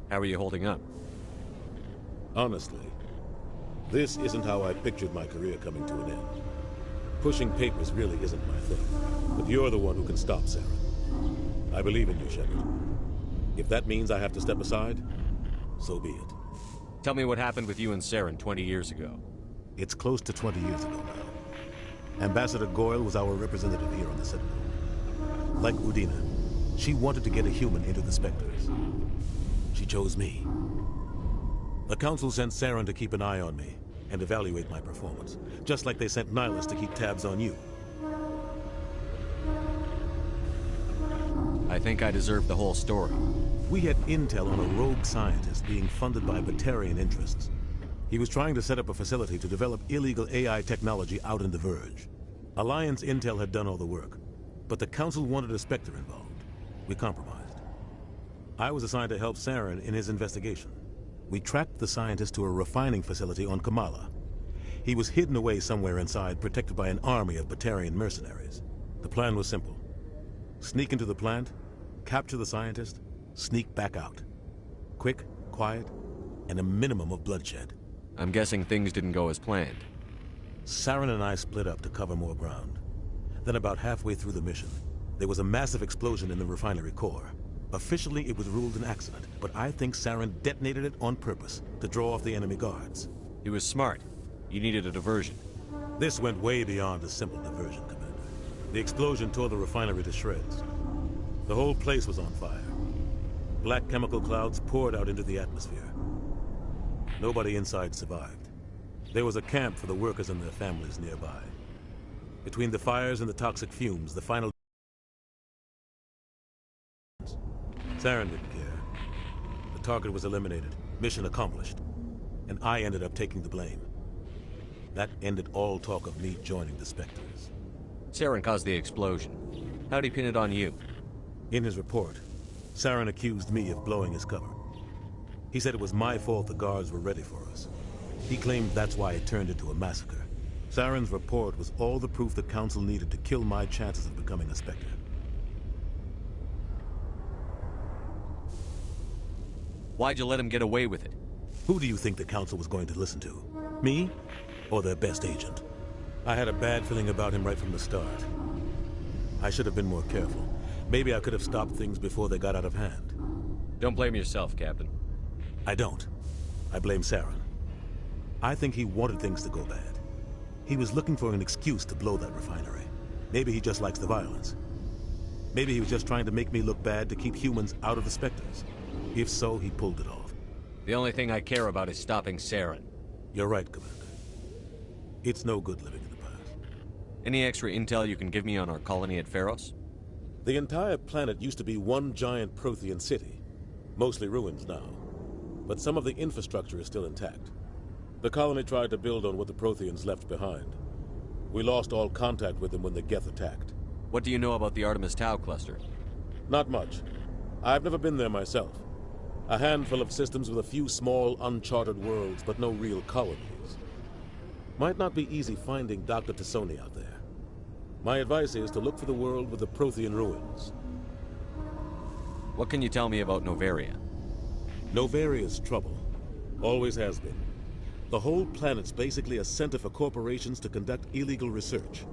How are you holding up? Honestly, this isn't how I pictured my career coming to an end. Pushing papers really isn't my thing, but you're the one who can stop Saren. I believe in you, Shepard. If that means I have to step aside, so be it. Tell me what happened with you and Saren 20 years ago. It's close to 20 years ago now. Ambassador Goyle was our representative here on the Citadel. Like Udina, she wanted to get a human into the Spectres. She chose me. The Council sent Saren to keep an eye on me and evaluate my performance, just like they sent Nihilus to keep tabs on you. I think I deserve the whole story. We had intel on a rogue scientist being funded by Batarian interests. He was trying to set up a facility to develop illegal AI technology out in the Verge. Alliance intel had done all the work, but the Council wanted a Spectre involved. We compromised. I was assigned to help Saren in his investigation. We tracked the scientist to a refining facility on Kamala. He was hidden away somewhere inside, protected by an army of Batarian mercenaries. The plan was simple. Sneak into the plant, capture the scientist, sneak back out. Quick, quiet, and a minimum of bloodshed. I'm guessing things didn't go as planned. Saren and I split up to cover more ground. Then about halfway through the mission, there was a massive explosion in the refinery core. Officially, it was ruled an accident, but I think Saren detonated it on purpose to draw off the enemy guards. He was smart. You needed a diversion. This went way beyond a simple diversion, Commander. The explosion tore the refinery to shreds. The whole place was on fire. Black chemical clouds poured out into the atmosphere. Nobody inside survived. There was a camp for the workers and their families nearby. Between the fires and the toxic fumes, the final... Saren didn't care. The target was eliminated, mission accomplished, and I ended up taking the blame. That ended all talk of me joining the Spectres. Saren caused the explosion. How'd he pin it on you? In his report, Saren accused me of blowing his cover. He said it was my fault the guards were ready for us. He claimed that's why it turned into a massacre. Saren's report was all the proof the Council needed to kill my chances of becoming a Spectre. Why'd you let him get away with it? Who do you think the Council was going to listen to? Me? Or their best agent? I had a bad feeling about him right from the start. I should have been more careful. Maybe I could have stopped things before they got out of hand. Don't blame yourself, Captain. I don't. I blame Saren. I think he wanted things to go bad. He was looking for an excuse to blow that refinery. Maybe he just likes the violence. Maybe he was just trying to make me look bad to keep humans out of the Spectres. If so, he pulled it off. The only thing I care about is stopping Saren. You're right, Commander. It's no good living in the past. Any extra intel you can give me on our colony at Feros? The entire planet used to be one giant Prothean city. Mostly ruins now. But some of the infrastructure is still intact. The colony tried to build on what the Protheans left behind. We lost all contact with them when the Geth attacked. What do you know about the Artemis Tau cluster? Not much. I've never been there myself. A handful of systems with a few small, uncharted worlds, but no real colonies. Might not be easy finding Dr. T'Soni out there. My advice is to look for the world with the Prothean ruins. What can you tell me about Noveria? Novaria's trouble. Always has been. The whole planet's basically a center for corporations to conduct illegal research.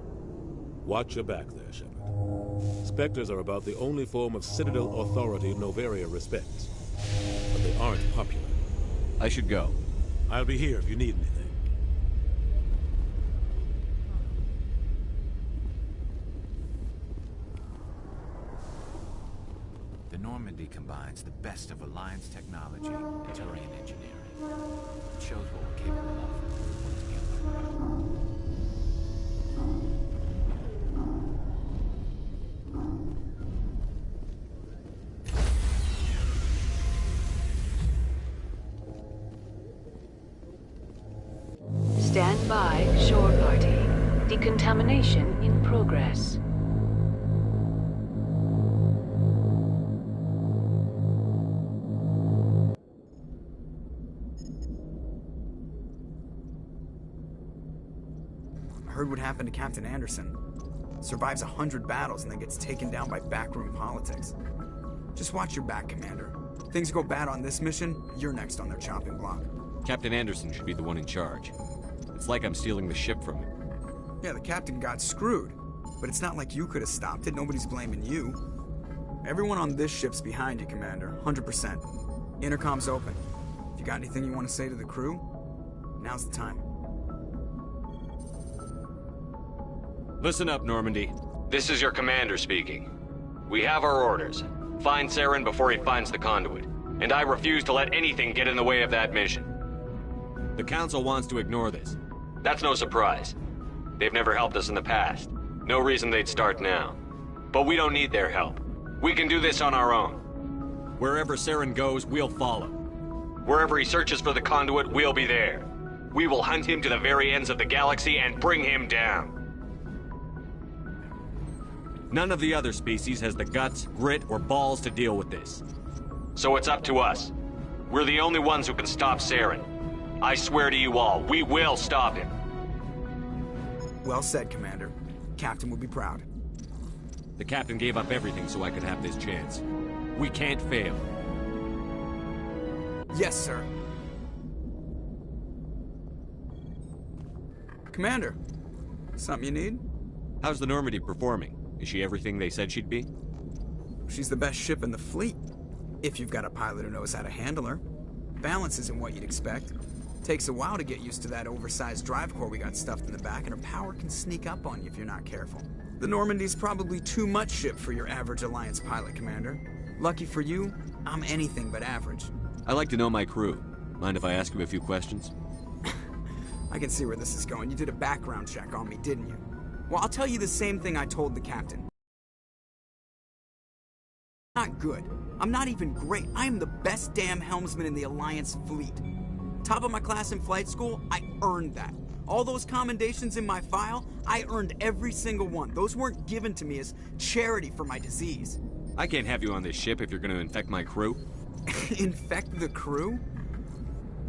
Watch your back there, Shepard. Spectres are about the only form of Citadel authority Noveria respects. But they aren't popular. I should go. I'll be here if you need anything. The Normandy combines the best of Alliance technology and Turian engineering. It shows what we're capable of when we're together. Stand by, shore party. Decontamination in progress. Heard what happened to Captain Anderson. Survives 100 battles and then gets taken down by backroom politics. Just watch your back, Commander. Things go bad on this mission, you're next on their chopping block. Captain Anderson should be the one in charge. It's like I'm stealing the ship from him. Yeah, the captain got screwed. But it's not like you could have stopped it. Nobody's blaming you. Everyone on this ship's behind you, Commander. 100%. Intercom's open. If you got anything you want to say to the crew, now's the time. Listen up, Normandy. This is your commander speaking. We have our orders. Find Saren before he finds the conduit. And I refuse to let anything get in the way of that mission. The Council wants to ignore this. That's no surprise. They've never helped us in the past. No reason they'd start now. But we don't need their help. We can do this on our own. Wherever Saren goes, we'll follow. Wherever he searches for the conduit, we'll be there. We will hunt him to the very ends of the galaxy and bring him down. None of the other species has the guts, grit, or balls to deal with this. So it's up to us. We're the only ones who can stop Saren. I swear to you all, we will stop him. Well said, Commander. Captain will be proud. The captain gave up everything so I could have this chance. We can't fail. Yes, sir. Commander, something you need? How's the Normandy performing? Is she everything they said she'd be? She's the best ship in the fleet. If you've got a pilot who knows how to handle her. Balance isn't what you'd expect. Takes a while to get used to that oversized drive core we got stuffed in the back, and her power can sneak up on you if you're not careful. The Normandy's probably too much ship for your average Alliance pilot, Commander. Lucky for you, I'm anything but average. I like to know my crew. Mind if I ask you a few questions? I can see where this is going. You did a background check on me, didn't you? Well, I'll tell you the same thing I told the captain. Not good. I'm not even great. I am the best damn helmsman in the Alliance fleet. Top of my class in flight school, I earned that. All those commendations in my file, I earned every single one. Those weren't given to me as charity for my disease. I can't have you on this ship if you're going to infect my crew. Infect the crew?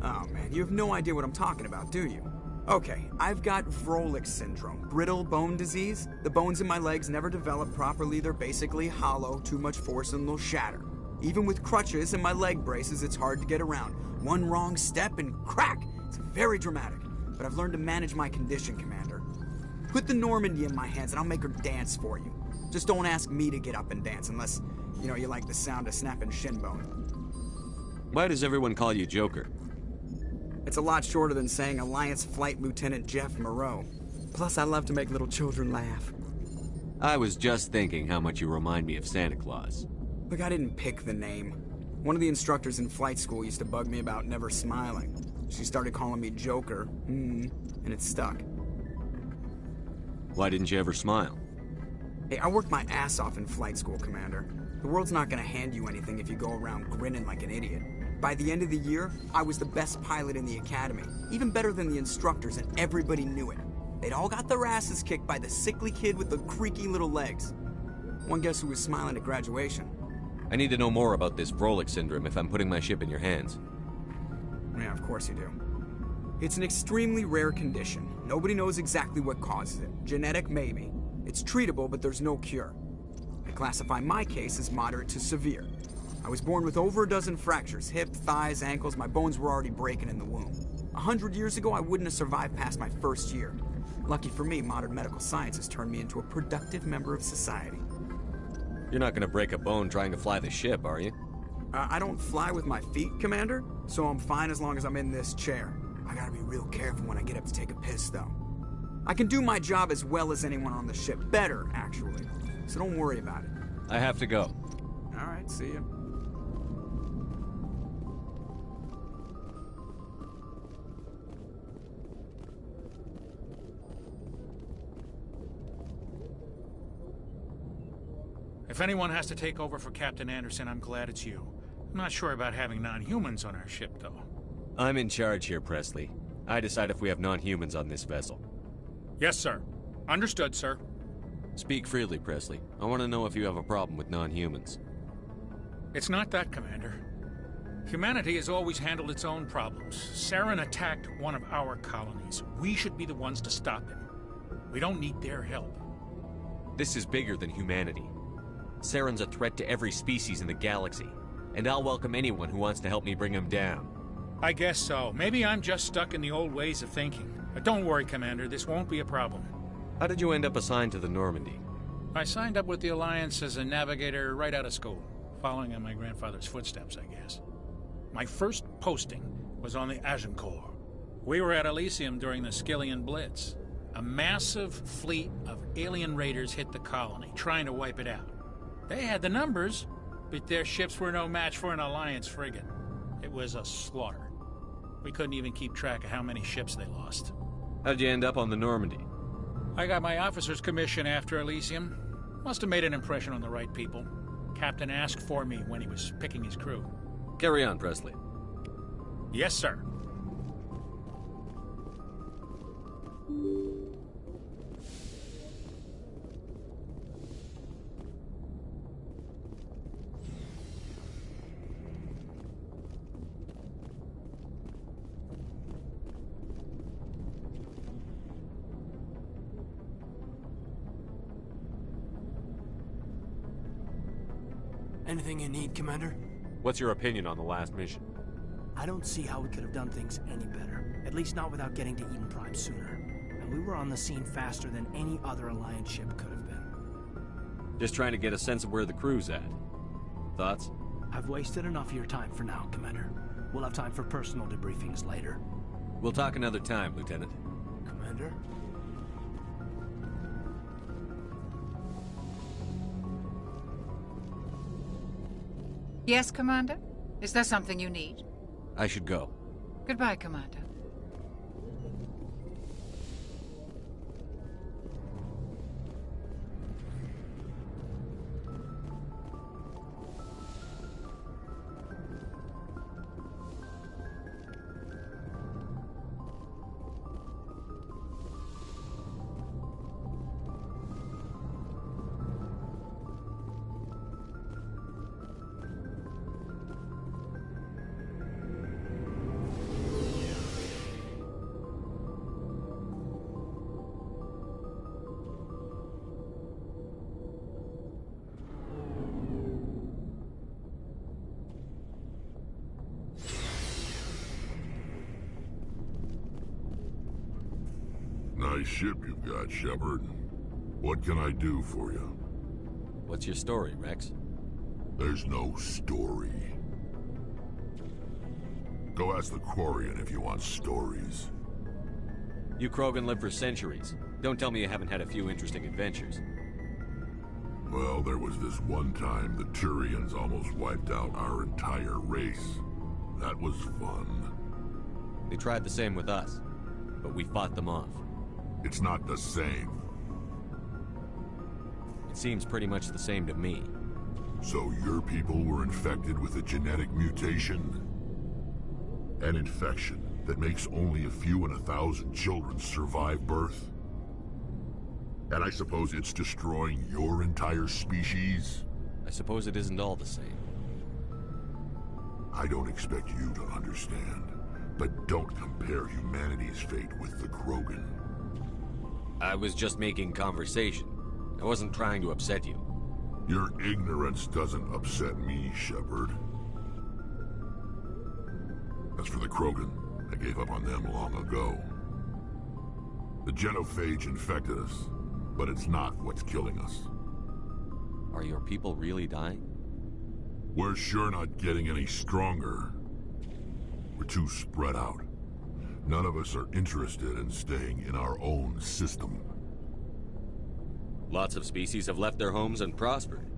Oh man, you have no idea what I'm talking about, do you? Okay, I've got Vrolik syndrome, brittle bone disease. The bones in my legs never develop properly. They're basically hollow, too much force and they'll shatter. Even with crutches and my leg braces, it's hard to get around. One wrong step and crack! It's very dramatic. But I've learned to manage my condition, Commander. Put the Normandy in my hands and I'll make her dance for you. Just don't ask me to get up and dance unless, you like the sound of snapping shin bone. Why does everyone call you Joker? It's a lot shorter than saying Alliance Flight Lieutenant Jeff Moreau. Plus, I love to make little children laugh. I was just thinking how much you remind me of Santa Claus. Look, I didn't pick the name. One of the instructors in flight school used to bug me about never smiling. She started calling me Joker, and it stuck. Why didn't you ever smile? Hey, I worked my ass off in flight school, Commander. The world's not gonna hand you anything if you go around grinning like an idiot. By the end of the year, I was the best pilot in the academy, even better than the instructors, and everybody knew it. They'd all got their asses kicked by the sickly kid with the creaky little legs. One guess who was smiling at graduation? I need to know more about this Vrolik syndrome if I'm putting my ship in your hands. Yeah, of course you do. It's an extremely rare condition. Nobody knows exactly what causes it. Genetic, maybe. It's treatable, but there's no cure. I classify my case as moderate to severe. I was born with over a dozen fractures, hip, thighs, ankles. My bones were already breaking in the womb. 100 years ago, I wouldn't have survived past my first year. Lucky for me, modern medical science has turned me into a productive member of society. You're not gonna break a bone trying to fly the ship, are you? I don't fly with my feet, Commander, so I'm fine as long as I'm in this chair. I gotta be real careful when I get up to take a piss, though. I can do my job as well as anyone on the ship. Better, actually. So don't worry about it. I have to go. All right, see ya. If anyone has to take over for Captain Anderson, I'm glad it's you. I'm not sure about having non-humans on our ship, though. I'm in charge here, Presley. I decide if we have non-humans on this vessel. Yes, sir. Understood, sir. Speak freely, Presley. I want to know if you have a problem with non-humans. It's not that, Commander. Humanity has always handled its own problems. Saren attacked one of our colonies. We should be the ones to stop him. We don't need their help. This is bigger than humanity. Saren's a threat to every species in the galaxy. and I'll welcome anyone who wants to help me bring him down. I guess so. Maybe I'm just stuck in the old ways of thinking. But don't worry, Commander, this won't be a problem. How did you end up assigned to the Normandy? I signed up with the Alliance as a navigator right out of school, following in my grandfather's footsteps, I guess. My first posting was on the Agincourt. We were at Elysium during the Skyllian Blitz. A massive fleet of alien raiders hit the colony, trying to wipe it out. They had the numbers, but their ships were no match for an Alliance frigate. It was a slaughter. We couldn't even keep track of how many ships they lost. How'd you end up on the Normandy? I got my officer's commission after Elysium. Must have made an impression on the right people. Captain asked for me when he was picking his crew. Carry on, Presley. Yes, sir. Anything you need, Commander? What's your opinion on the last mission? I don't see how we could have done things any better. At least not without getting to Eden Prime sooner. And we were on the scene faster than any other Alliance ship could have been. Just trying to get a sense of where the crew's at. Thoughts? I've wasted enough of your time for now, Commander. We'll have time for personal debriefings later. We'll talk another time, Lieutenant. Commander? Yes, Commander? Is there something you need? I should go. Goodbye, Commander. Nice ship you've got, Shepard. What can I do for you? What's your story, Rex? There's no story. Go ask the Quarian if you want stories. You Krogan lived for centuries. Don't tell me you haven't had a few interesting adventures. Well, there was this one time the Turians almost wiped out our entire race. That was fun. They tried the same with us, but we fought them off. It's not the same. It seems pretty much the same to me. So your people were infected with a genetic mutation? An infection that makes only a few in 1,000 children survive birth? And I suppose it's destroying your entire species? I suppose it isn't all the same. I don't expect you to understand, but don't compare humanity's fate with the Krogan. I was just making conversation. I wasn't trying to upset you. Your ignorance doesn't upset me, Shepard. As for the Krogan, I gave up on them long ago. The genophage infected us, but it's not what's killing us. Are your people really dying? We're sure not getting any stronger. We're too spread out. None of us are interested in staying in our own system. Lots of species have left their homes and prospered.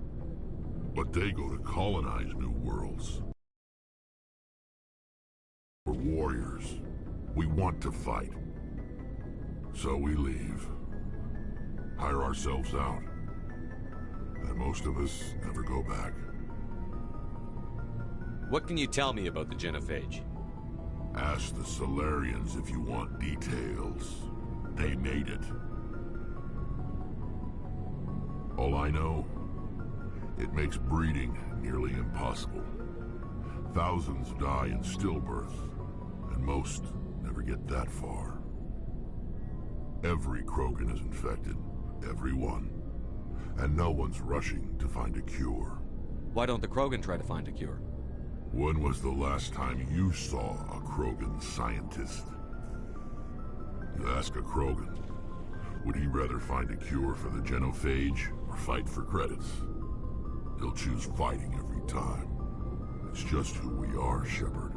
But they go to colonize new worlds. We're warriors. We want to fight. So we leave. Hire ourselves out. And most of us never go back. What can you tell me about the genophage? Ask the Solarians if you want details. They made it. All I know, it makes breeding nearly impossible. Thousands die in stillbirth, and most never get that far. Every Krogan is infected, every one. And no one's rushing to find a cure. Why don't the Krogan try to find a cure? When was the last time you saw a Krogan scientist? You ask a Krogan, would he rather find a cure for the genophage or fight for credits? He'll choose fighting every time. It's just who we are, Shepard.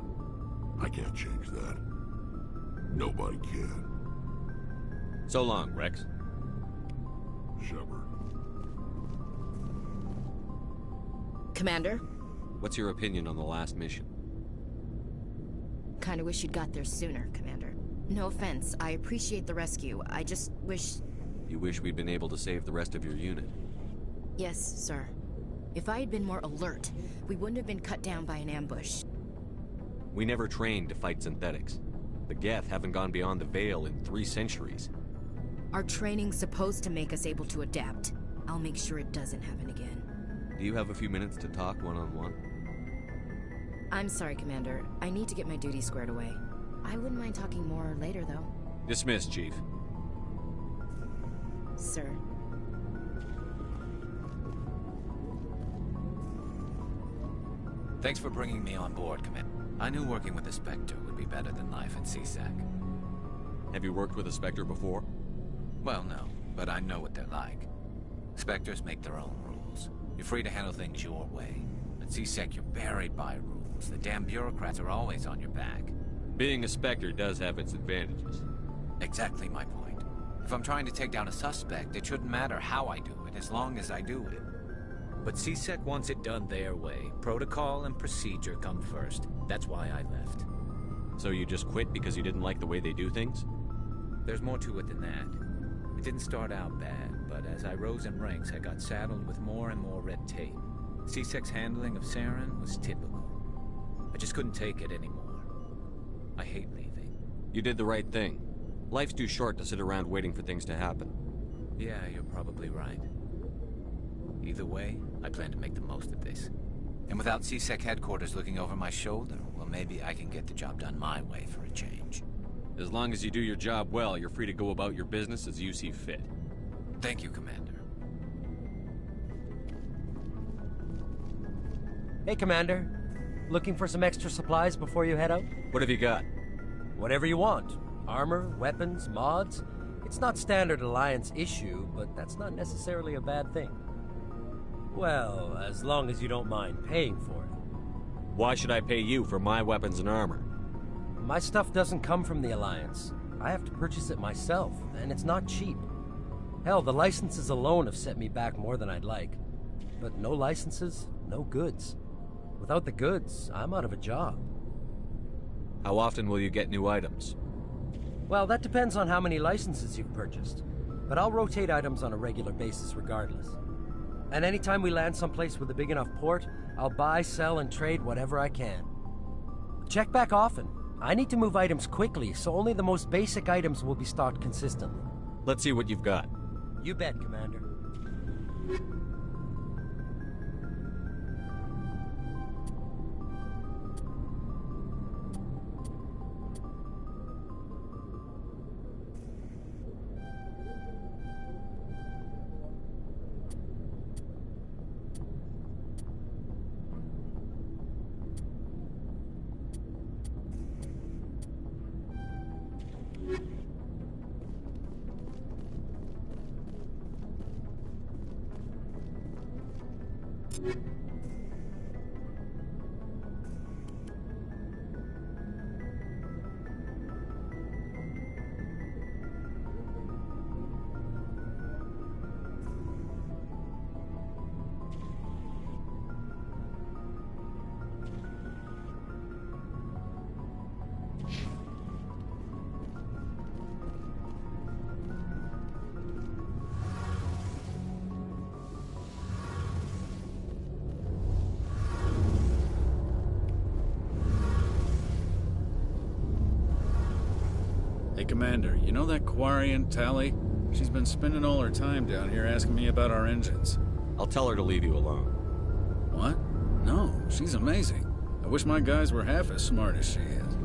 I can't change that. Nobody can. So long, Rex. Shepard. Commander? What's your opinion on the last mission? Kinda wish you'd got there sooner, Commander. No offense, I appreciate the rescue. I just wish... You wish we'd been able to save the rest of your unit? Yes, sir. If I had been more alert, we wouldn't have been cut down by an ambush. We never trained to fight synthetics. The Geth haven't gone beyond the Veil in 3 centuries. Our training's supposed to make us able to adapt. I'll make sure it doesn't happen again. Do you have a few minutes to talk one-on-one? I'm sorry, Commander. I need to get my duty squared away. I wouldn't mind talking more later, though. Dismissed, Chief. Sir. Thanks for bringing me on board, Commander. I knew working with the Spectre would be better than life at C-Sec. Have you worked with a Spectre before? Well, no, but I know what they're like. Spectres make their own rules. You're free to handle things your way. At C-Sec, you're buried by rules. The damn bureaucrats are always on your back. Being a Spectre does have its advantages. Exactly my point. If I'm trying to take down a suspect, it shouldn't matter how I do it, as long as I do it. But C-Sec wants it done their way. Protocol and procedure come first. That's why I left. So you just quit because you didn't like the way they do things? There's more to it than that. It didn't start out bad, but as I rose in ranks, I got saddled with more and more red tape. C-Sec's handling of Saren was typical. I just couldn't take it anymore. I hate leaving. You did the right thing. Life's too short to sit around waiting for things to happen. Yeah, you're probably right. Either way, I plan to make the most of this. And without C-Sec headquarters looking over my shoulder, well, maybe I can get the job done my way for a change. As long as you do your job well, you're free to go about your business as you see fit. Thank you, Commander. Hey, Commander. Looking for some extra supplies before you head out? What have you got? Whatever you want. Armor, weapons, mods. It's not standard Alliance issue, but that's not necessarily a bad thing. Well, as long as you don't mind paying for it. Why should I pay you for my weapons and armor? My stuff doesn't come from the Alliance. I have to purchase it myself, and it's not cheap. Hell, the licenses alone have set me back more than I'd like. But no licenses, no goods. Without the goods, I'm out of a job. How often will you get new items? Well, that depends on how many licenses you've purchased. But I'll rotate items on a regular basis regardless. And anytime we land someplace with a big enough port, I'll buy, sell, and trade whatever I can. Check back often. I need to move items quickly, so only the most basic items will be stocked consistently. Let's see what you've got. You bet, Commander. Hey, Commander, you know that Quarian, Tali? She's been spending all her time down here asking me about our engines. I'll tell her to leave you alone. What? No, she's amazing. I wish my guys were half as smart as she is.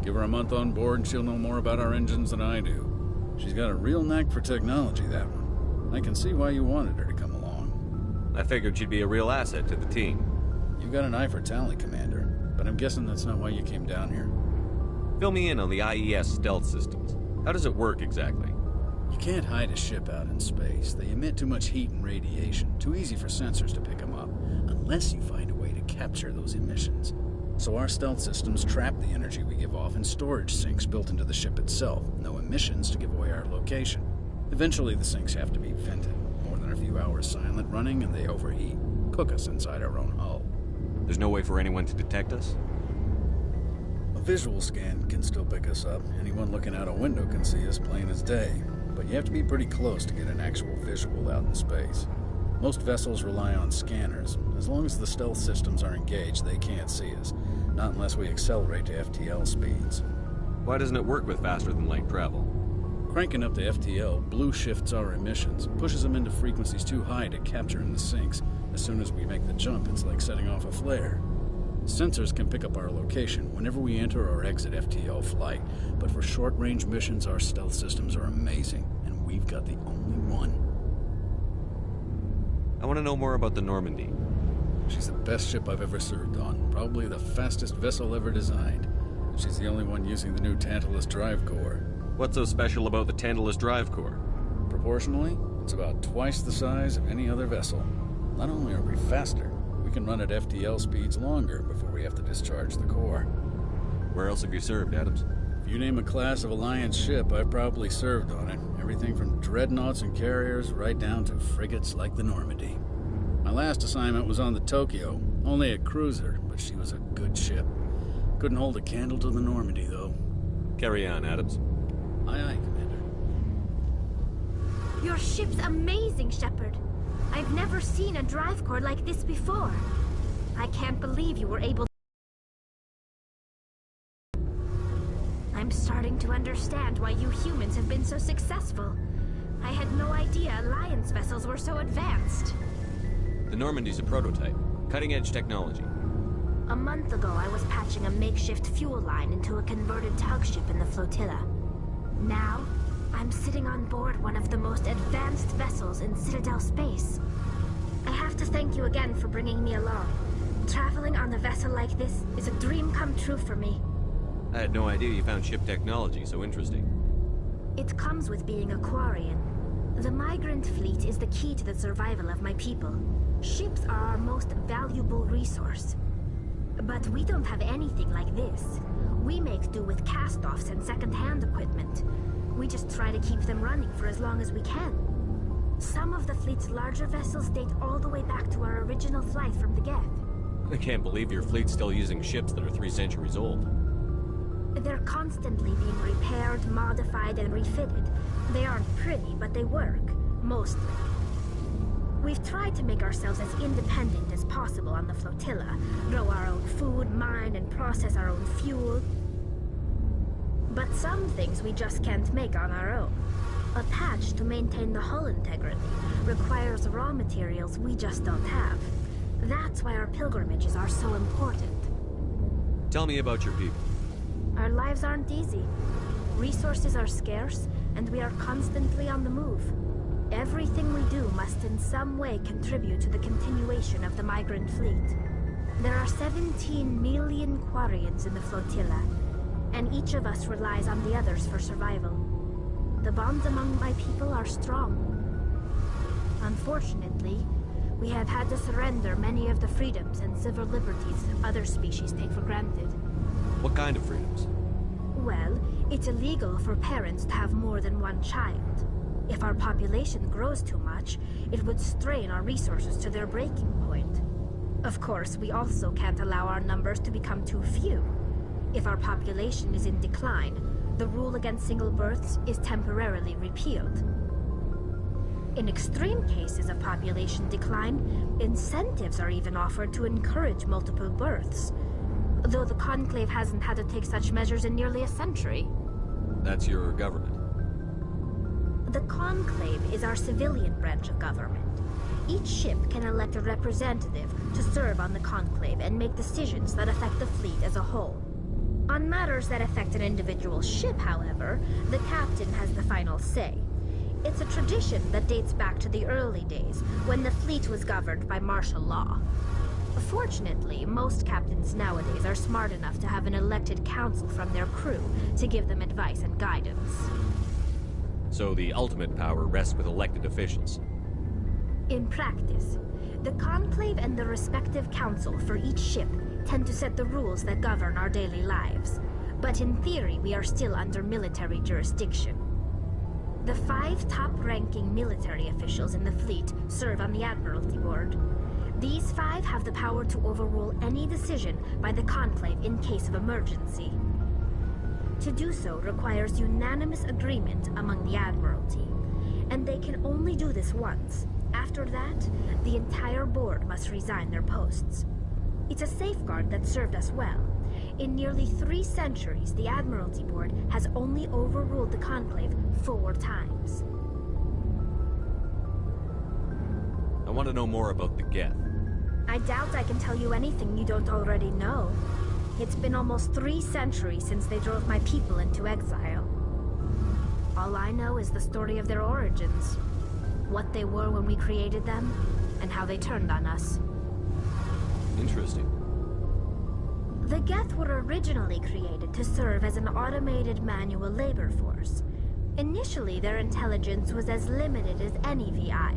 Give her a month on board and she'll know more about our engines than I do. She's got a real knack for technology, that one. I can see why you wanted her to come along. I figured she'd be a real asset to the team. You've got an eye for Tali, Commander, but but I'm guessing that's not why you came down here. Fill me in on the IES stealth systems. How does it work exactly? You can't hide a ship out in space. They emit too much heat and radiation. Too easy for sensors to pick them up, unless you find a way to capture those emissions. So our stealth systems trap the energy we give off in storage sinks built into the ship itself. No emissions to give away our location. Eventually the sinks have to be vented. More than a few hours silent running and they overheat. Cook us inside our own hull. There's no way for anyone to detect us? A visual scan can still pick us up. Anyone looking out a window can see us plain as day. But you have to be pretty close to get an actual visual out in space. Most vessels rely on scanners. As long as the stealth systems are engaged, they can't see us. Not unless we accelerate to FTL speeds. Why doesn't it work with faster-than-light travel? Cranking up to FTL blue shifts our emissions, pushes them into frequencies too high to capture in the sinks. As soon as we make the jump, it's like setting off a flare. Sensors can pick up our location whenever we enter or exit FTL flight, but for short-range missions, our stealth systems are amazing, and we've got the only one. I want to know more about the Normandy. She's the best ship I've ever served on, probably the fastest vessel ever designed. She's the only one using the new Tantalus drive core. What's so special about the Tantalus drive core? Proportionally, it's about twice the size of any other vessel. Not only are we faster, we can run at FTL speeds longer before we have to discharge the core. Where else have you served, Adams? If you name a class of Alliance ship, I've probably served on it. Everything from dreadnoughts and carriers right down to frigates like the Normandy. My last assignment was on the Tokyo, only a cruiser, but she was a good ship. Couldn't hold a candle to the Normandy, though. Carry on, Adams. Aye, aye, Commander. Your ship's amazing, Shepard. I've never seen a drive core like this before. I can't believe you were able. I'm starting to understand why you humans have been so successful. I had no idea Alliance vessels were so advanced. The Normandy's a prototype. Cutting-edge technology. A month ago, I was patching a makeshift fuel line into a converted tug ship in the flotilla. Now, I'm sitting on board one of the most advanced vessels in Citadel space. I have to thank you again for bringing me along. Traveling on a vessel like this is a dream come true for me. I had no idea you found ship technology so interesting. It comes with being a Quarian. The migrant fleet is the key to the survival of my people. Ships are our most valuable resource. But we don't have anything like this. We make do with cast-offs and second-hand equipment. We just try to keep them running for as long as we can. Some of the fleet's larger vessels date all the way back to our original flight from the Geth. I can't believe your fleet's still using ships that are 3 centuries old. They're constantly being repaired, modified, and refitted. They aren't pretty, but they work. Mostly. We've tried to make ourselves as independent as possible on the flotilla. Grow our own food, mine, and process our own fuel. But some things we just can't make on our own. A patch to maintain the hull integrity requires raw materials we just don't have. That's why our pilgrimages are so important. Tell me about your people. Our lives aren't easy. Resources are scarce, and we are constantly on the move. Everything we do must in some way contribute to the continuation of the migrant fleet. There are 17 million Quarians in the flotilla, and each of us relies on the others for survival. The bonds among my people are strong. Unfortunately, we have had to surrender many of the freedoms and civil liberties other species take for granted. What kind of freedoms? Well, it's illegal for parents to have more than one child. If our population grows too much, it would strain our resources to their breaking point. Of course, we also can't allow our numbers to become too few. If our population is in decline, the rule against single births is temporarily repealed. In extreme cases of population decline, incentives are even offered to encourage multiple births, though the Conclave hasn't had to take such measures in nearly a century. That's your government? The Conclave is our civilian branch of government. Each ship can elect a representative to serve on the Conclave and make decisions that affect the fleet as a whole. On matters that affect an individual ship, however, the captain has the final say. It's a tradition that dates back to the early days, when the fleet was governed by martial law. Fortunately, most captains nowadays are smart enough to have an elected council from their crew to give them advice and guidance. So the ultimate power rests with elected officials. In practice, the Conclave and the respective council for each ship tend to set the rules that govern our daily lives. But in theory, we are still under military jurisdiction. The 5 top-ranking military officials in the fleet serve on the Admiralty Board. These 5 have the power to overrule any decision by the Conclave in case of emergency. To do so requires unanimous agreement among the Admiralty, and they can only do this once. After that, the entire board must resign their posts. It's a safeguard that served us well. In nearly 3 centuries, the Admiralty Board has only overruled the Conclave 4 times. I want to know more about the Geth. I doubt I can tell you anything you don't already know. It's been almost 3 centuries since they drove my people into exile. All I know is the story of their origins. What they were when we created them, and how they turned on us. Interesting. The Geth were originally created to serve as an automated manual labor force. Initially, their intelligence was as limited as any VI.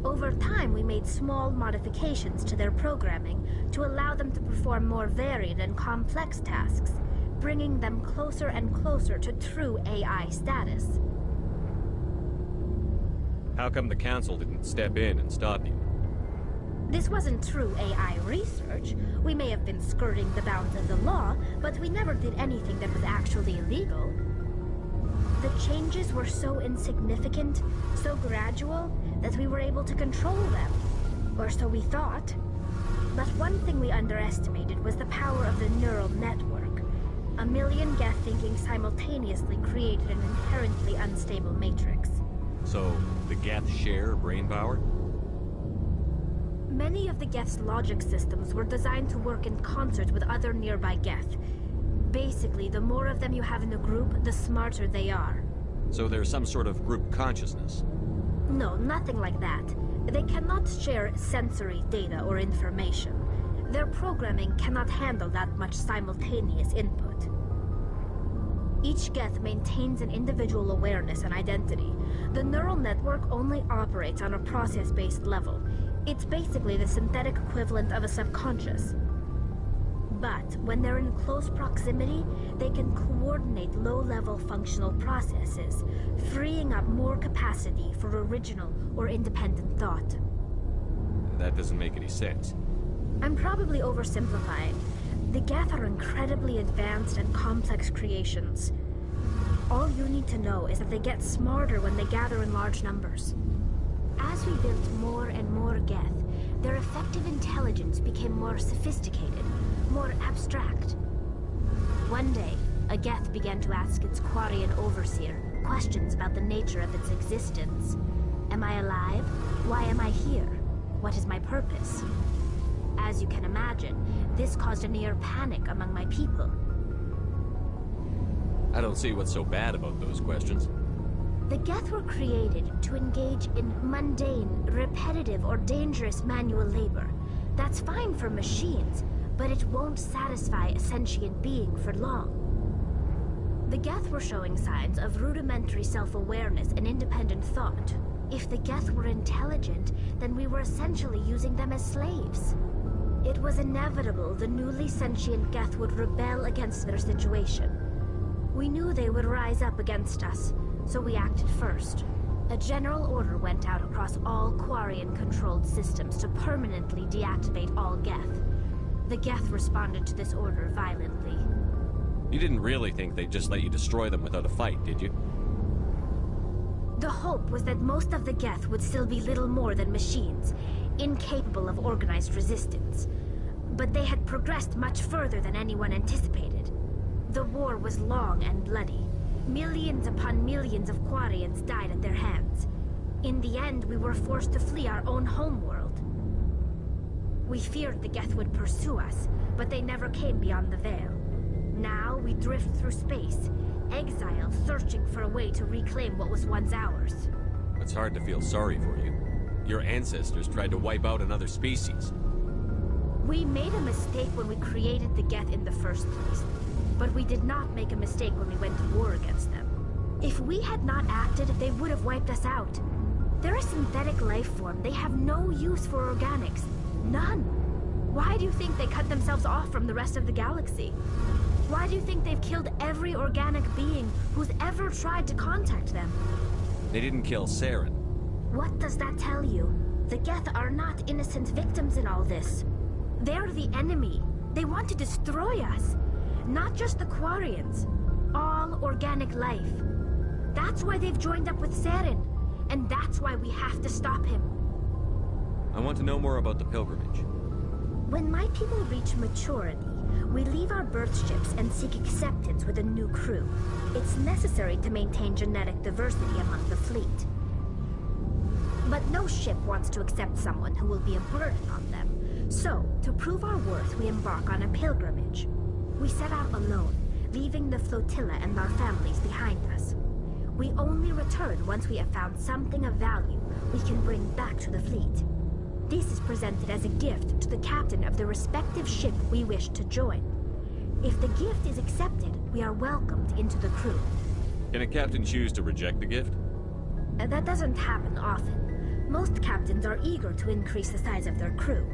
Over time, we made small modifications to their programming to allow them to perform more varied and complex tasks, bringing them closer and closer to true AI status. How come the Council didn't step in and stop you? This wasn't true AI research. We may have been skirting the bounds of the law, but we never did anything that was actually illegal. The changes were so insignificant, so gradual, that we were able to control them. Or so we thought. But one thing we underestimated was the power of the neural network. 1 million Geth thinking simultaneously created an inherently unstable matrix. So, the Geth share brain power? Many of the Geth's logic systems were designed to work in concert with other nearby Geth. Basically, the more of them you have in a group, the smarter they are. So there's some sort of group consciousness? No, nothing like that. They cannot share sensory data or information. Their programming cannot handle that much simultaneous input. Each Geth maintains an individual awareness and identity. The neural network only operates on a process-based level. It's basically the synthetic equivalent of a subconscious. But when they're in close proximity, they can coordinate low-level functional processes, freeing up more capacity for original or independent thought. That doesn't make any sense. I'm probably oversimplifying. The Geth are incredibly advanced and complex creations. All you need to know is that they get smarter when they gather in large numbers. As we built more and more Geth, their effective intelligence became more sophisticated, more abstract. One day, a Geth began to ask its Quarian overseer questions about the nature of its existence. Am I alive? Why am I here? What is my purpose? As you can imagine, this caused a near panic among my people. I don't see what's so bad about those questions. The Geth were created to engage in mundane, repetitive, or dangerous manual labor. That's fine for machines, but it won't satisfy a sentient being for long. The Geth were showing signs of rudimentary self-awareness and independent thought. If the Geth were intelligent, then we were essentially using them as slaves. It was inevitable the newly sentient Geth would rebel against their situation. We knew they would rise up against us, so we acted first. A general order went out across all Quarian-controlled systems to permanently deactivate all Geth. The Geth responded to this order violently. You didn't really think they'd just let you destroy them without a fight, did you? The hope was that most of the Geth would still be little more than machines, incapable of organized resistance. But they had progressed much further than anyone anticipated. The war was long and bloody. Millions upon millions of Quarians died at their hands. In the end, we were forced to flee our own homeworld. We feared the Geth would pursue us, but they never came beyond the Veil. Now we drift through space, exile, searching for a way to reclaim what was once ours. It's hard to feel sorry for you. Your ancestors tried to wipe out another species. We made a mistake when we created the Geth in the first place, but we did not make a mistake when we went to war against them. If we had not acted, they would have wiped us out. They're a synthetic life form. They have no use for organics. None. Why do you think they cut themselves off from the rest of the galaxy? Why do you think they've killed every organic being who's ever tried to contact them? They didn't kill Saren. What does that tell you? The Geth are not innocent victims in all this. They're the enemy. They want to destroy us. Not just the Quarians. All organic life. That's why they've joined up with Saren. And that's why we have to stop him. I want to know more about the pilgrimage. When my people reach maturity, we leave our birth ships and seek acceptance with a new crew. It's necessary to maintain genetic diversity among the fleet. But no ship wants to accept someone who will be a burden on them. So, to prove our worth, we embark on a pilgrimage. We set out alone, leaving the flotilla and our families behind us. We only return once we have found something of value we can bring back to the fleet. This is presented as a gift to the captain of the respective ship we wish to join. If the gift is accepted, we are welcomed into the crew. Can a captain choose to reject the gift? That doesn't happen often. Most captains are eager to increase the size of their crew.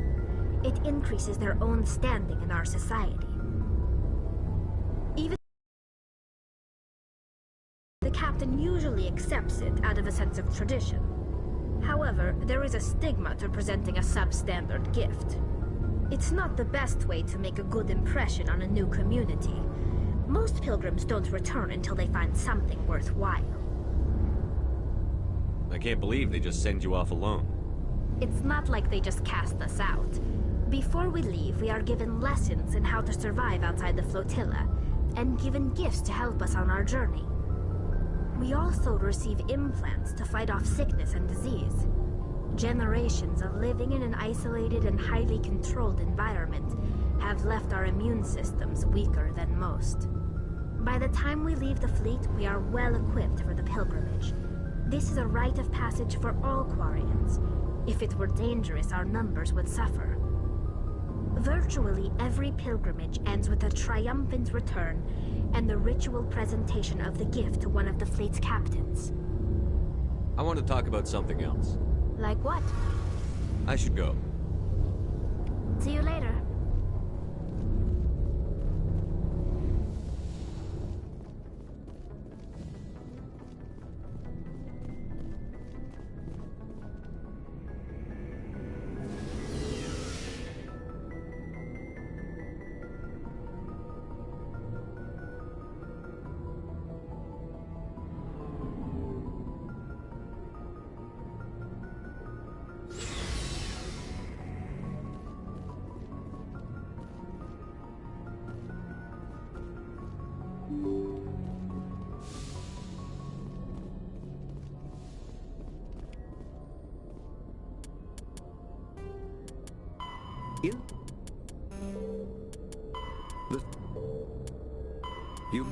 It increases their own standing in our society. Even the captain usually accepts it out of a sense of tradition. However, there is a stigma to presenting a substandard gift. It's not the best way to make a good impression on a new community. Most pilgrims don't return until they find something worthwhile. I can't believe they just send you off alone. It's not like they just cast us out. Before we leave, we are given lessons in how to survive outside the flotilla, and given gifts to help us on our journey. We also receive implants to fight off sickness and disease. Generations of living in an isolated and highly controlled environment have left our immune systems weaker than most. By the time we leave the fleet, we are well equipped for the pilgrimage. This is a rite of passage for all Quarians. If it were dangerous, our numbers would suffer. Virtually every pilgrimage ends with a triumphant return and the ritual presentation of the gift to one of the fleet's captains. I want to talk about something else. Like what? I should go. See you later. You? You?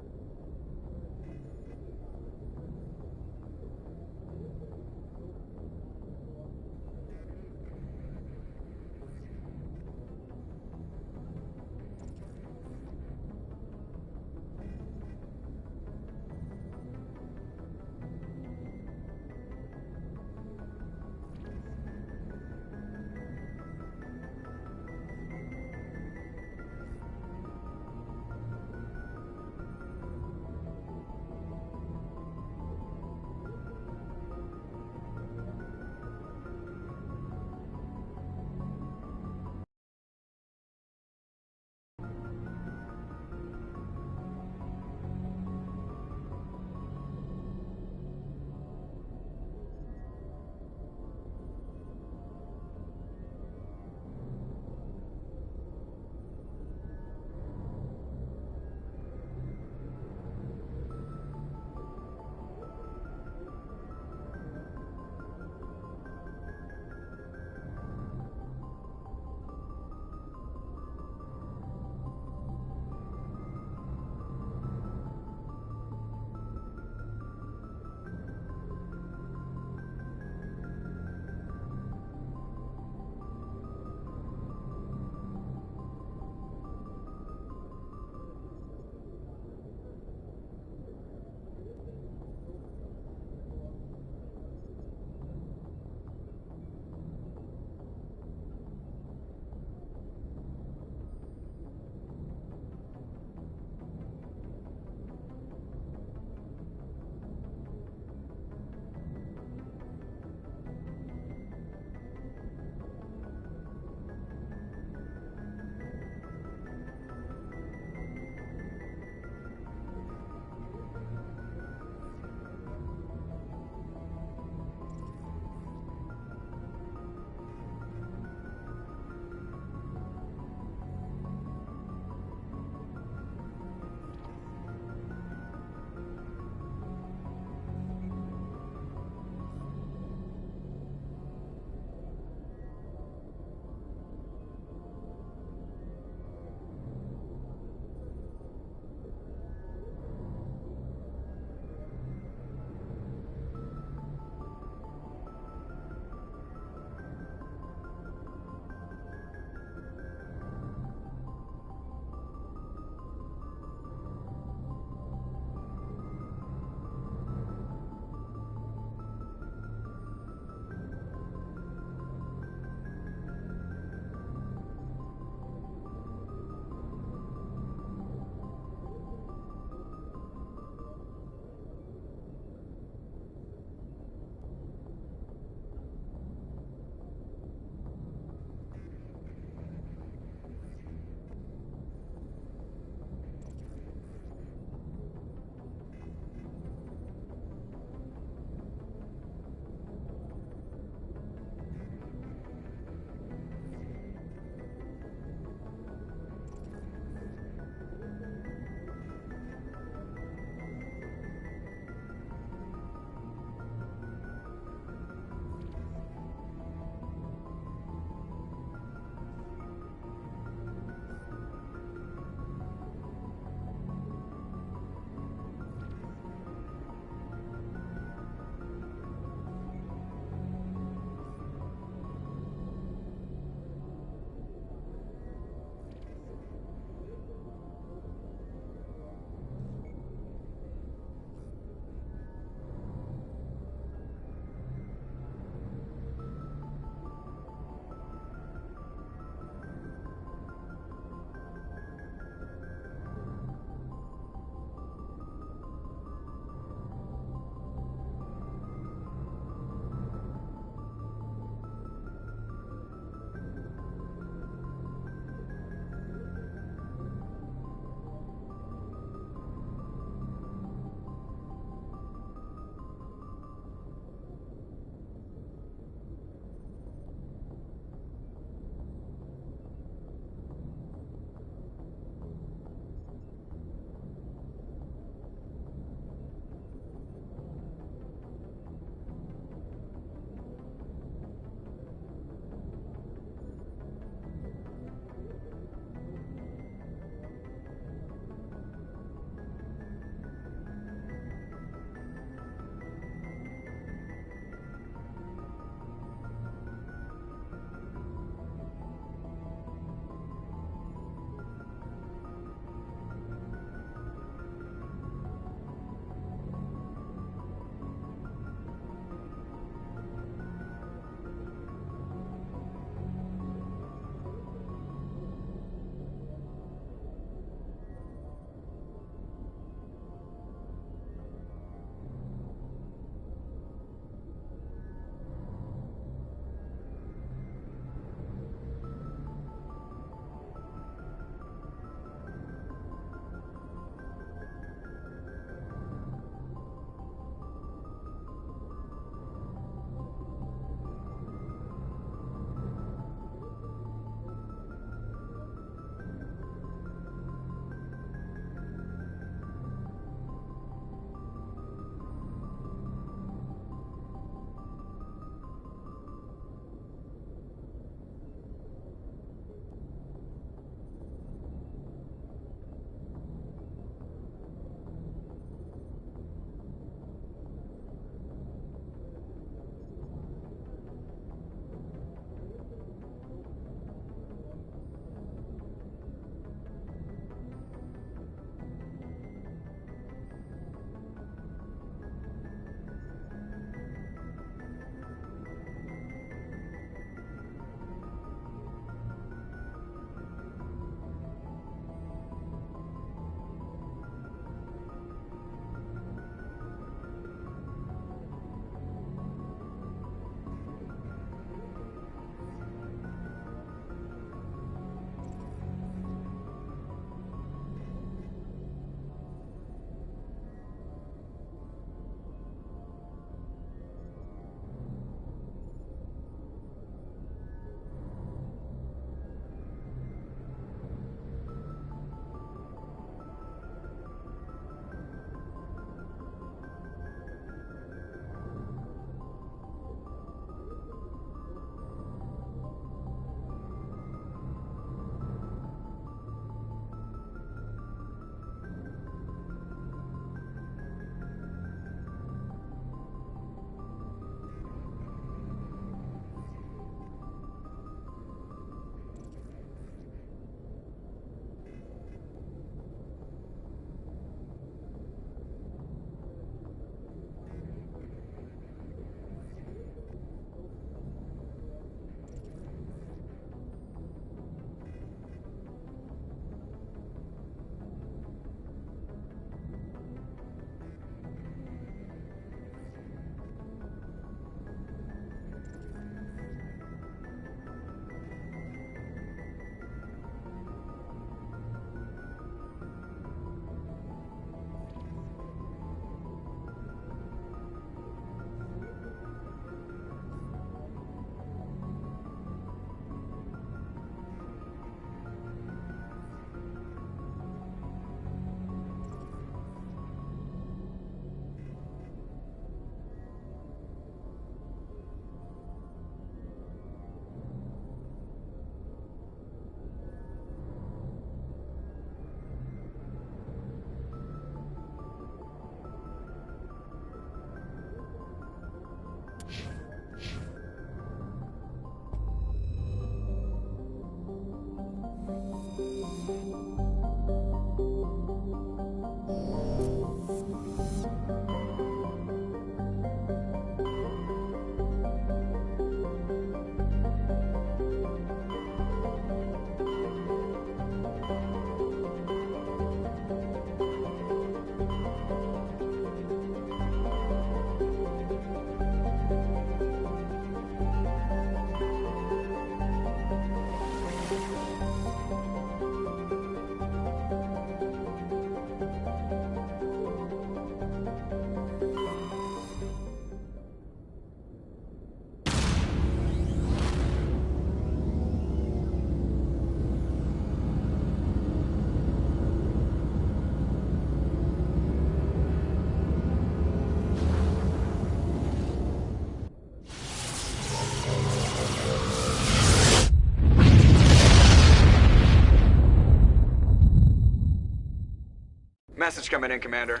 message coming in, Commander.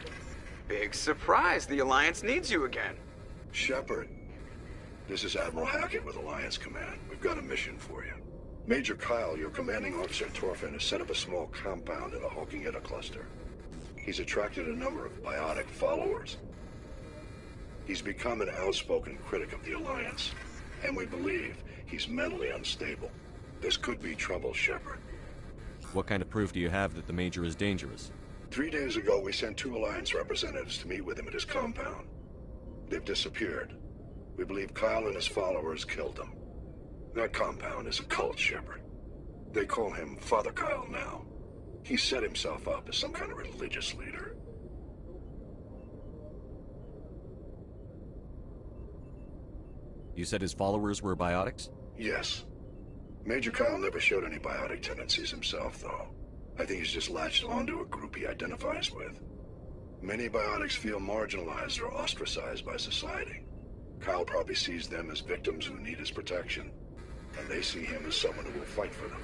Big surprise, the Alliance needs you again. Shepard, this is Admiral Hackett with Alliance Command. We've got a mission for you. Major Kyle, your commanding officer at Torfin, has set up a small compound in the Hulking Ida cluster. He's attracted a number of biotic followers. He's become an outspoken critic of the Alliance, and we believe he's mentally unstable. This could be trouble, Shepard. What kind of proof do you have that the Major is dangerous? 3 days ago, we sent 2 Alliance representatives to meet with him at his compound. They've disappeared. We believe Kyle and his followers killed them. That compound is a cult, Shepard. They call him Father Kyle now. He set himself up as some kind of religious leader. You said his followers were biotics? Yes. Major Kyle never showed any biotic tendencies himself, though. I think he's just latched onto a group he identifies with. Many biotics feel marginalized or ostracized by society. Kyle probably sees them as victims who need his protection, and they see him as someone who will fight for them.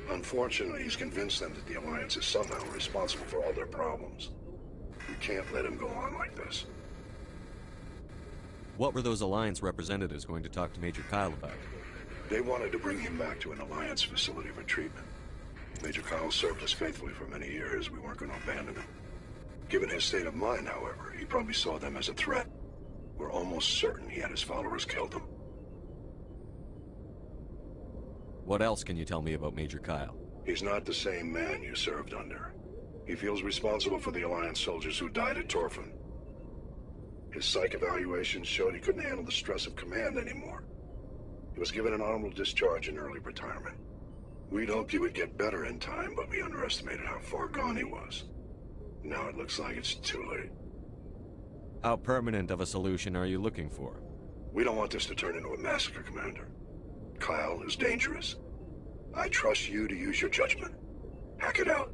Unfortunately, he's convinced them that the Alliance is somehow responsible for all their problems. We can't let him go on like this. What were those Alliance representatives going to talk to Major Kyle about? They wanted to bring him back to an Alliance facility for treatment. Major Kyle served us faithfully for many years. We weren't going to abandon him. Given his state of mind, however, he probably saw them as a threat. We're almost certain he had his followers killed him. What else can you tell me about Major Kyle? He's not the same man you served under. He feels responsible for the Alliance soldiers who died at Torfin. His psych evaluations showed he couldn't handle the stress of command anymore. He was given an honorable discharge in early retirement. We'd hoped he would get better in time, but we underestimated how far gone he was. Now it looks like it's too late. How permanent of a solution are you looking for? We don't want this to turn into a massacre, Commander. Kyle is dangerous. I trust you to use your judgment. Hack it out.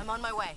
I'm on my way.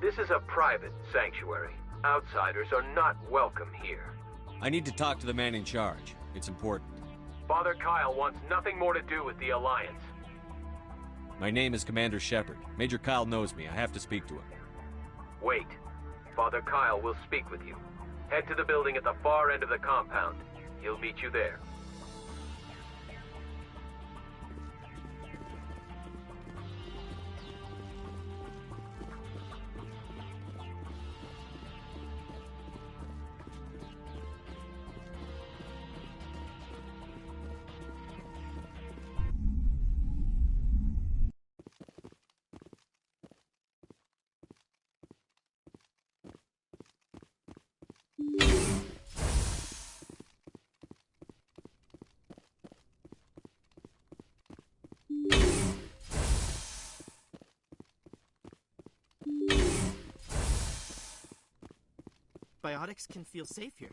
This is a private sanctuary. Outsiders are not welcome here. I need to talk to the man in charge. It's important. Father Kyle wants nothing more to do with the Alliance. My name is Commander Shepard. Major Kyle knows me. I have to speak to him. Wait. Father Kyle will speak with you. Head to the building at the far end of the compound. He'll meet you there. Biotics can feel safe here.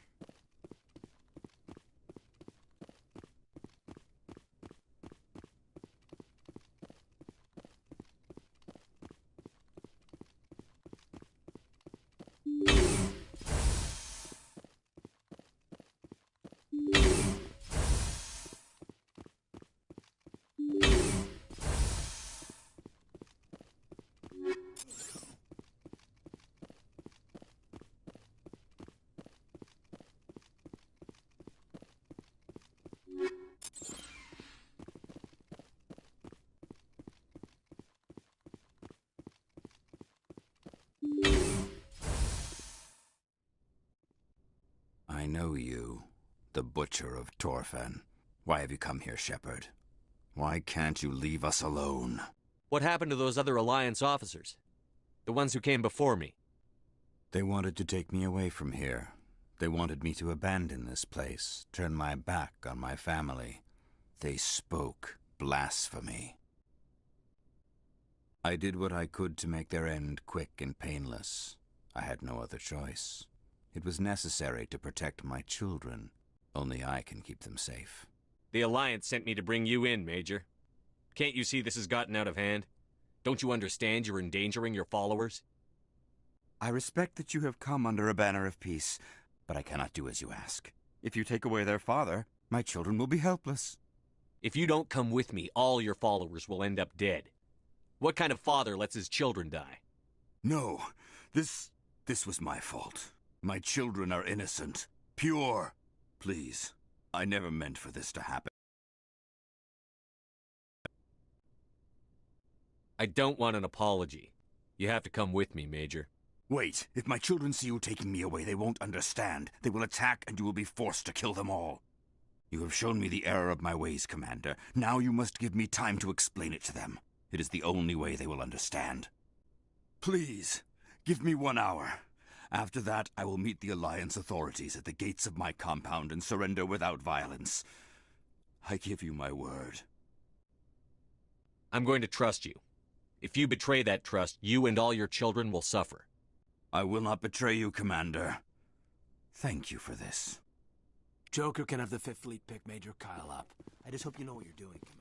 I know you, the Butcher of Torfan. Why have you come here, Shepard? Why can't you leave us alone? What happened to those other Alliance officers? The ones who came before me? They wanted to take me away from here. They wanted me to abandon this place, turn my back on my family. They spoke blasphemy. I did what I could to make their end quick and painless. I had no other choice. It was necessary to protect my children. Only I can keep them safe. The Alliance sent me to bring you in, Major. Can't you see this has gotten out of hand? Don't you understand you're endangering your followers? I respect that you have come under a banner of peace, but I cannot do as you ask. If you take away their father, my children will be helpless. If you don't come with me, all your followers will end up dead. What kind of father lets his children die? No, this was my fault. My children are innocent, pure. Please, I never meant for this to happen. I don't want an apology. You have to come with me, Major. Wait, if my children see you taking me away, they won't understand. They will attack and you will be forced to kill them all. You have shown me the error of my ways, Commander. Now you must give me time to explain it to them. It is the only way they will understand. Please, give me 1 hour. After that, I will meet the Alliance authorities at the gates of my compound and surrender without violence. I give you my word. I'm going to trust you. If you betray that trust, you and all your children will suffer. I will not betray you, Commander. Thank you for this. Joker can have the 5th Fleet pick Major Kyle up. I just hope you know what you're doing, Commander.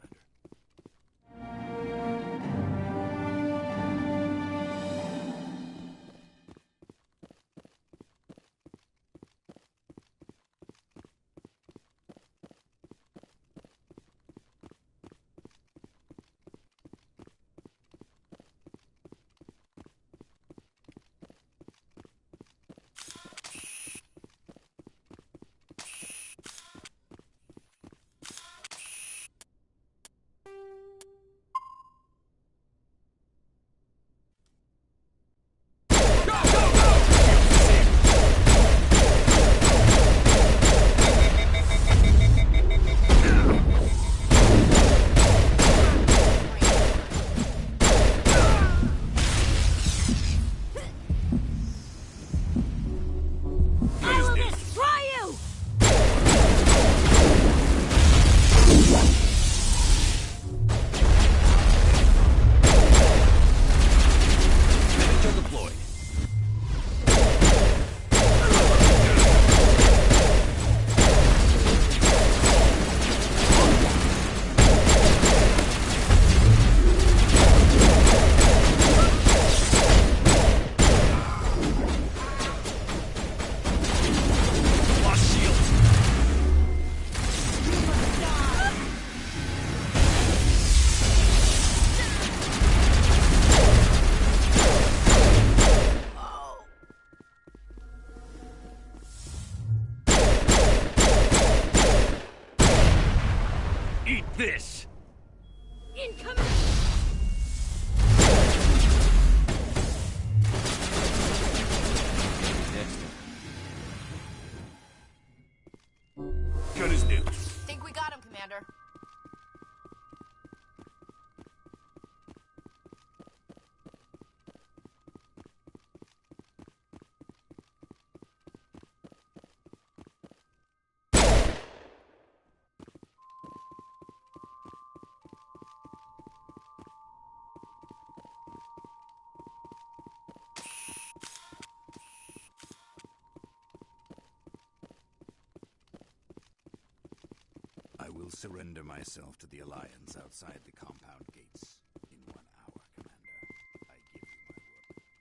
will surrender myself to the Alliance outside the compound gates in 1 hour, Commander. I give you my word.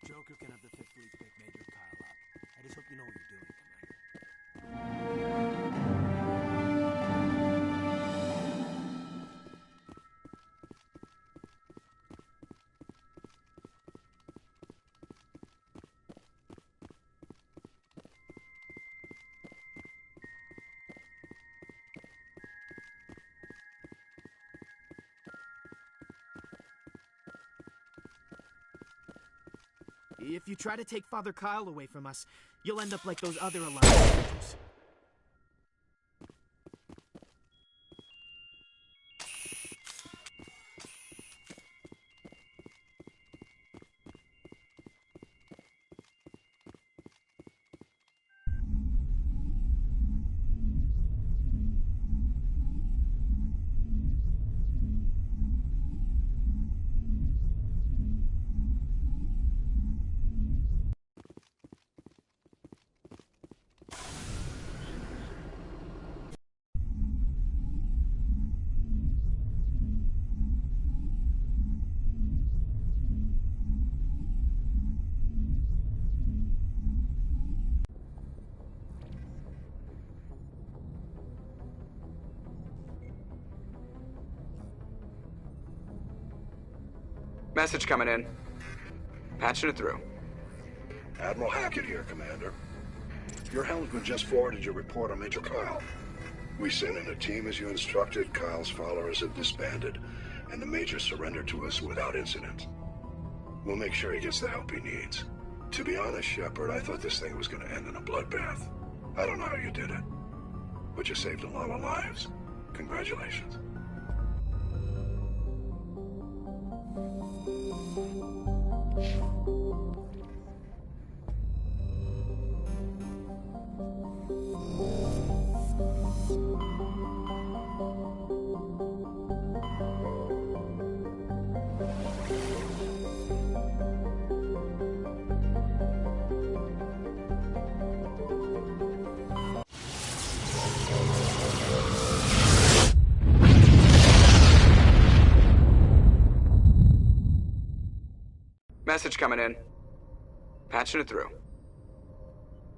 Joker can have the Fifth Fleet pick Major Kyle up. I just hope you know what you're doing, Commander. If you try to take Father Kyle away from us, you'll end up like those other Alliance soldiers. Message coming in. Patching it through. Admiral Hackett here, Commander. Your helmsman just forwarded your report on Major Kyle. We sent in a team as you instructed. Kyle's followers have disbanded, and the Major surrendered to us without incident. We'll make sure he gets the help he needs. To be honest, Shepard, I thought this thing was going to end in a bloodbath. I don't know how you did it, but you saved a lot of lives. Congratulations. Message coming in. Patching it through.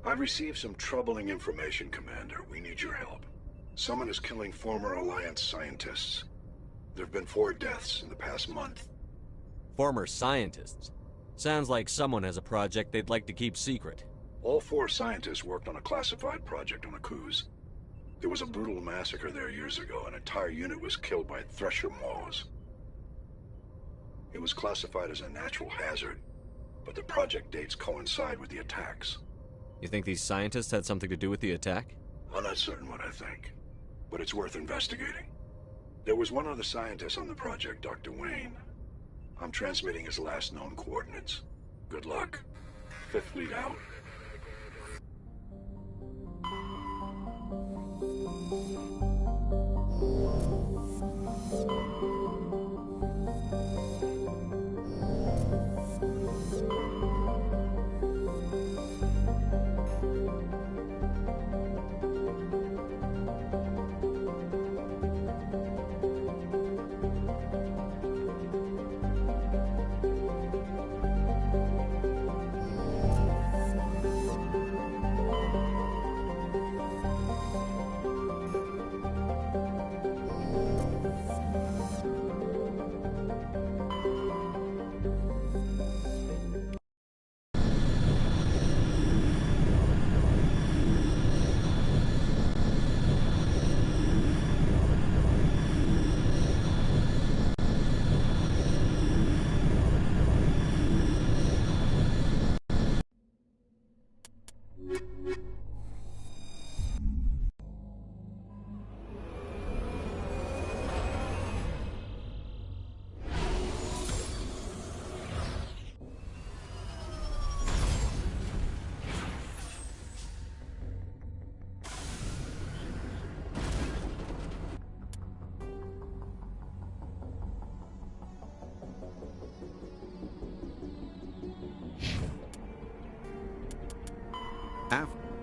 I've received some troubling information, Commander. We need your help. Someone is killing former Alliance scientists. There have been 4 deaths in the past month. Former scientists? Sounds like someone has a project they'd like to keep secret. All 4 scientists worked on a classified project on Akuz. There was a brutal massacre there years ago. An entire unit was killed by Thresher Maws. It was classified as a natural hazard, but the project dates coincide with the attacks. You think these scientists had something to do with the attack? I'm not certain what I think, but it's worth investigating. There was one other scientist on the project, Dr. Wayne. I'm transmitting his last known coordinates. Good luck. Fifth Fleet out.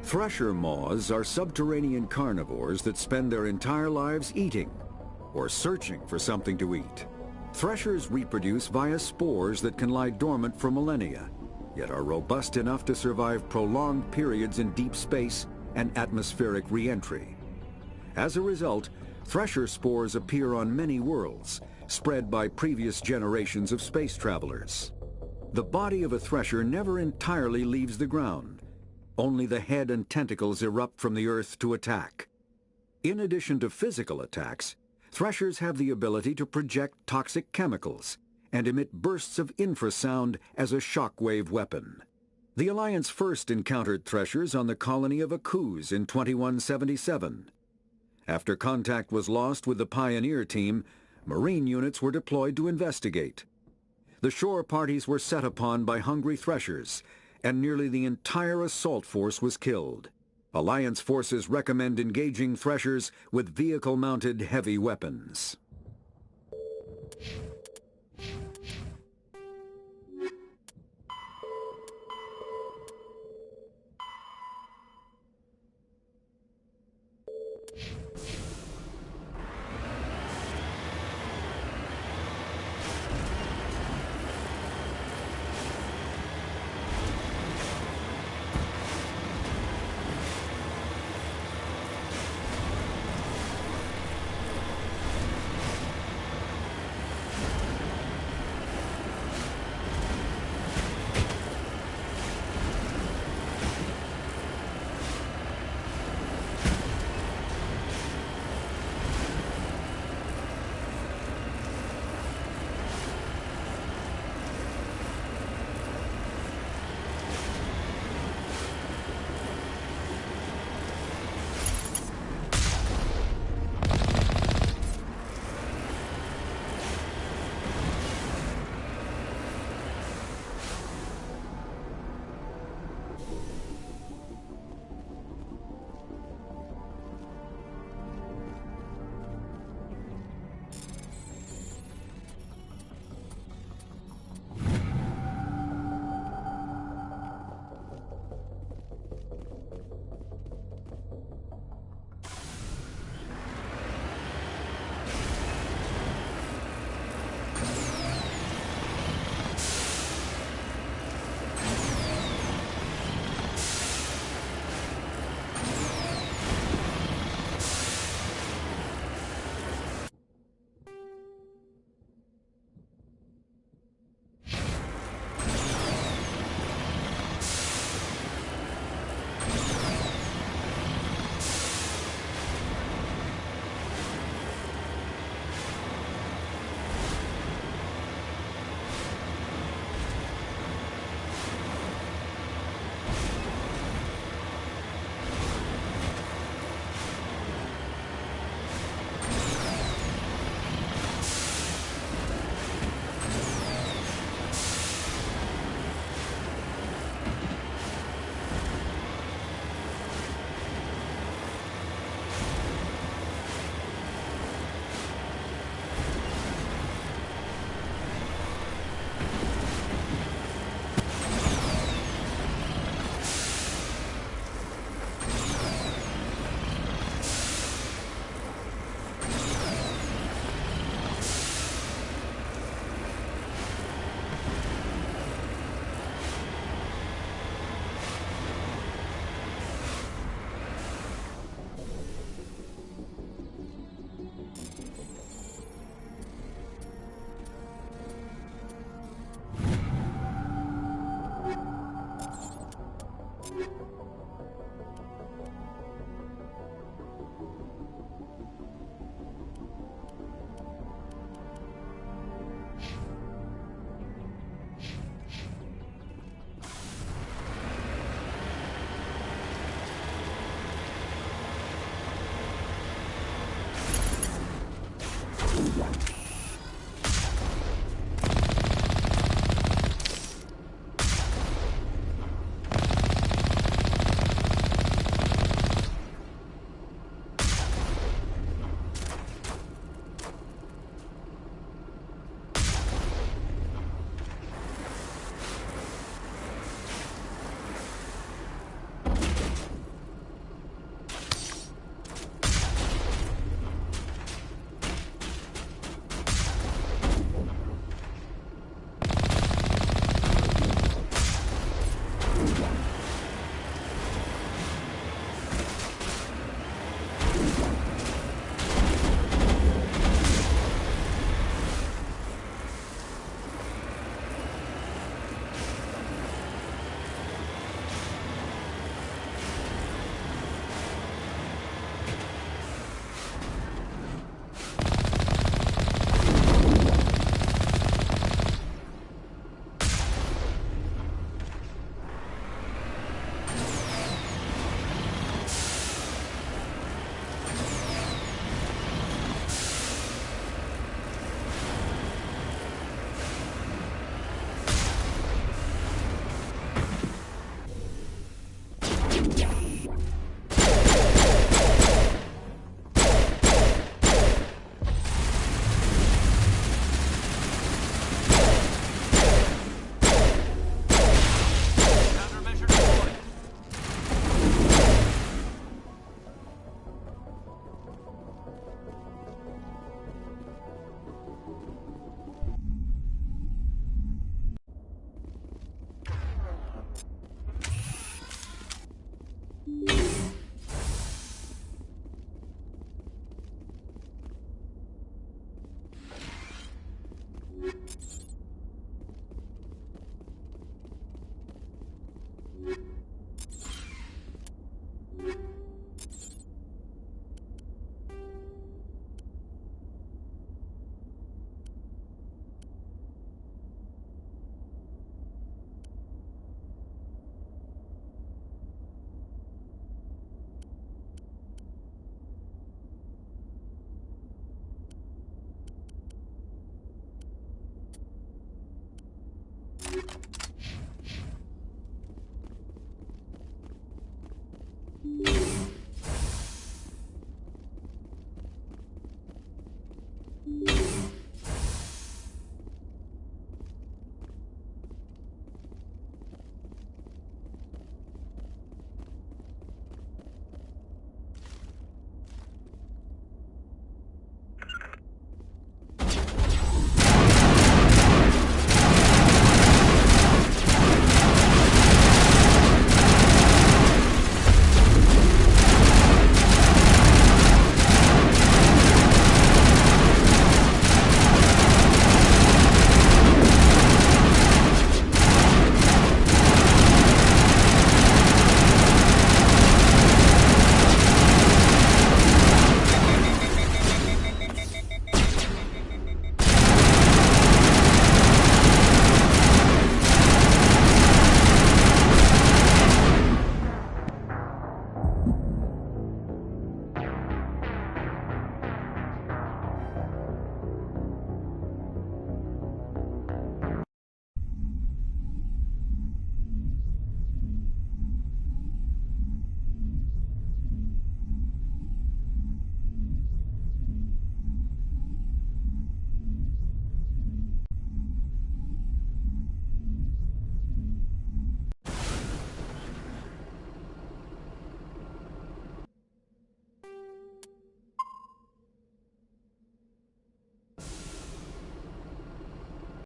Thresher moths are subterranean carnivores that spend their entire lives eating or searching for something to eat. Threshers reproduce via spores that can lie dormant for millennia, yet are robust enough to survive prolonged periods in deep space and atmospheric re-entry. As a result, thresher spores appear on many worlds, spread by previous generations of space travelers. The body of a thresher never entirely leaves the ground. Only the head and tentacles erupt from the Earth to attack. In addition to physical attacks, threshers have the ability to project toxic chemicals and emit bursts of infrasound as a shockwave weapon. The Alliance first encountered threshers on the colony of Akuz in 2177. After contact was lost with the Pioneer team, Marine units were deployed to investigate. The shore parties were set upon by hungry threshers, and nearly the entire assault force was killed. Alliance forces recommend engaging threshers with vehicle-mounted heavy weapons.